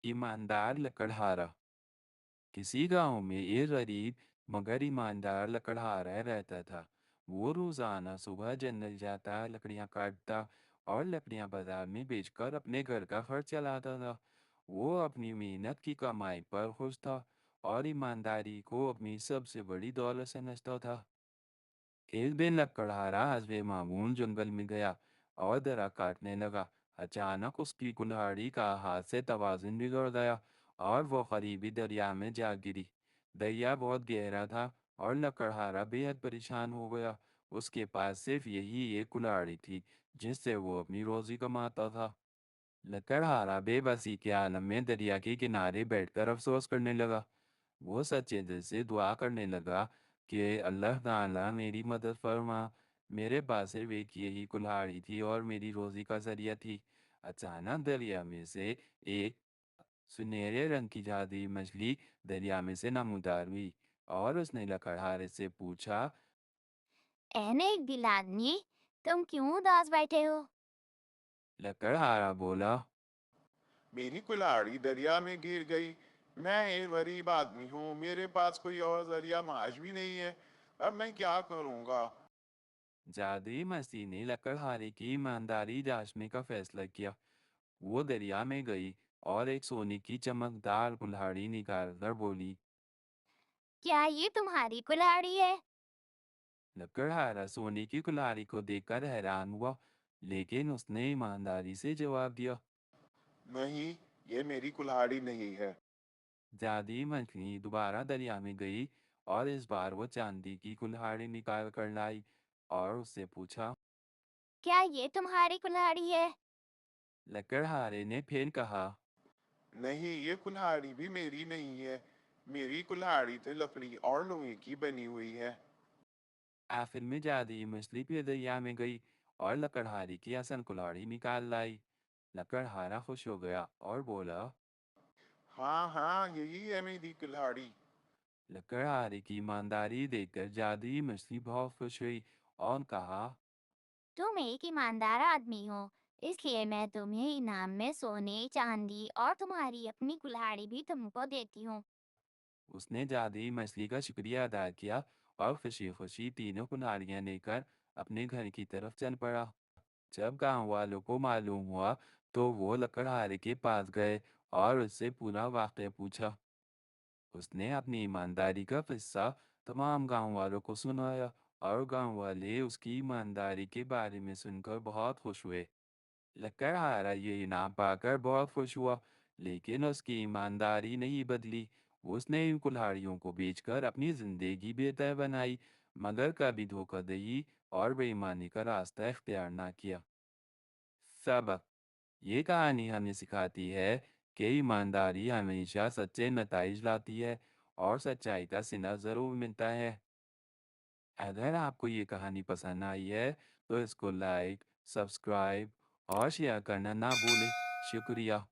ईमानदार लकड़हारा। किसी गांव में एक गरीब मगर ईमानदार लकड़हारा रहता था। वो रोजाना सुबह जंगल जाता, लकड़ियां काटता और लकड़ियां बाजार में बेचकर अपने घर का खर्च चलाता था। वो अपनी मेहनत की कमाई पर खुश था और ईमानदारी को अपनी सबसे बड़ी दौलत समझता था। एक दिन लकड़हारा हसबे मामून जंगल में गया और दरख्त काटने लगा। अचानक उसकी कुल्हाड़ी का हाथ से तवाज़ुन बिगड़ गया और वो करीबी दरिया में जा गिरी। दरिया बहुत गहरा था और लकड़हारा बेहद परेशान हो गया। उसके पास सिर्फ यही एक कुल्हाड़ी थी जिससे वो अपनी रोजी कमाता था। लकड़हारा बेबसी के आलम में दरिया के किनारे बैठकर अफसोस करने लगा। वो सच्चे दिल से दुआ करने लगा कि अल्लाह ताला मेरी मदद फरमा। मेरे पास सिर्फ एक यही कुल्हाड़ी थी और मेरी रोजी का जरिया थी। अचानक दरिया में से एक सुनहरे रंग की जादुई मछली दरिया में से नमूदार हुई और उसने लकड़हारे से पूछा। ए नेक दिल आदमी, तुम क्यों उदास बैठे हो? लकड़हारा बोला, मेरी कुल्हाड़ी दरिया में गिर गई। मैं एक गरीब आदमी हूँ, मेरे पास कोई और जरिया माश भी नहीं है। अब मैं क्या करूँगा? जादुई मछली ने लकड़हारे की ईमानदारी जांचने का फैसला किया। वो दरिया में गई और एक सोने की चमकदार कुल्हाड़ी निकाल कर बोली। क्या ये तुम्हारी कुल्हाड़ी है? लकड़हारा सोने की कुल्हाड़ी को देखकर हैरान हुआ, लेकिन उसने ईमानदारी से जवाब दिया। नहीं, ये मेरी कुल्हाड़ी नहीं है। जादी मछली दोबारा दरिया में गई और इस बार वो चांदी की कुल्हाड़ी निकाल कर लाई और उससे पूछा। क्या ये तुम्हारी कुल्हाड़ी है? लकड़हारे ने फिर कहा। नहीं, ये कुल्हाड़ी भी मेरी नहीं है। मेरी कुल्हाड़ी तो लकड़ी और लोहे की बनी हुई है। आखिर में जादी मछली फिर दरिया में गई और लकड़हारे की असल कुल्हाड़ी निकाल लाई। लकड़हारा खुश हो गया और बोला। हाँ हाँ, यही है मेरी कुल्हाड़ी। लकड़हारे की ईमानदारी देखकर जादुई मछली बहुत खुश हुई और कहा। तुम एक ईमानदार आदमी हो, इसलिए मैं तुम्हें इनाम में सोने, चांदी और तुम्हारी अपनी कुल्हाड़ी भी तुमको देती हूँ। उसने जादुई मछली का शुक्रिया अदा किया और खुशी खुशी तीनों कुल्हाड़ियां लेकर अपने घर की तरफ चल पड़ा। जब गांव वालों को मालूम हुआ तो वो लकड़हारे के पास गए और उससे पूरा वाक़या पूछा। उसने अपनी ईमानदारी का किस्सा तमाम गांव वालों को सुनाया और गांव वाले उसकी ईमानदारी के बारे में सुनकर बहुत खुश हुए। लकड़हारा ये इनाम पाकर बहुत खुश हुआ, लेकिन उसकी ईमानदारी नहीं बदली। उसने इन कुल्हाड़ियों को बेचकर अपनी जिंदगी बेहतर बनाई, मगर कभी धोखाधड़ी और बेईमानी का रास्ता इख्तियार ना किया। सबक। ये कहानी हमें सिखाती है कि ईमानदारी हमेशा सच्चे नताइज लाती है और सच्चाई का सिला ज़रूर मिलता है। अगर आपको ये कहानी पसंद आई है तो इसको लाइक, सब्सक्राइब और शेयर करना ना भूलें। शुक्रिया।